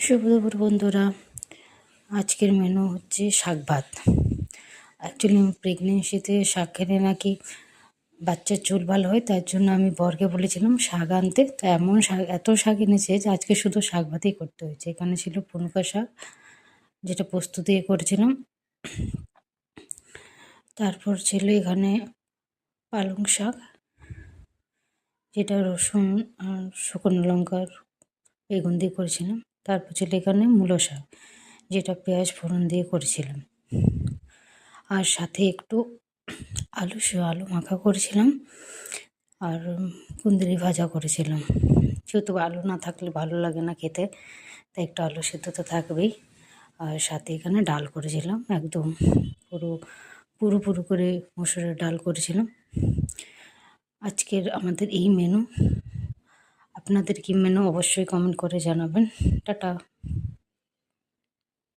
শুভ দুপুর বন্ধুরা। আজকের মেনু হচ্ছে শাক ভাত। অ্যাকচুয়ালি প্রেগনেন্সিতে শাক খেলে নাকি বাচ্চার চুল ভালো হয়, তার জন্য আমি বরকে বলেছিলাম শাক আনতে। তো এমন শাক, এত শাক এনেছে যে আজকে শুধু শাক ভাতই করতে হয়েছে। এখানে ছিল পুনকা শাক, যেটা পোস্ত দিয়ে করেছিলাম। তারপর ছিল এখানে পালং শাক, যেটা রসুন আর শুকনো লঙ্কার বেগুন দিয়ে করেছিলাম। তারপর ছিল এখানে মূলো শাক, যেটা পেঁয়াজ ফোড়ন দিয়ে করেছিলাম। আর সাথে একটু আলু মাখা করেছিলাম, আর কুঁদরি ভাজা করেছিলাম। যেহেতু আলু না থাকলে ভালো লাগে না খেতে, তাই একটু আলু সেদ্ধ তো থাকবেই। আর সাথে এখানে ডাল করেছিলাম, একদম পুরো করে মসুরের ডাল করেছিলাম। আজকের আমাদের এই মেনু। আপনাদের কি মেনু অবশ্যই কমেন্ট করে জানাবেন। টাটা।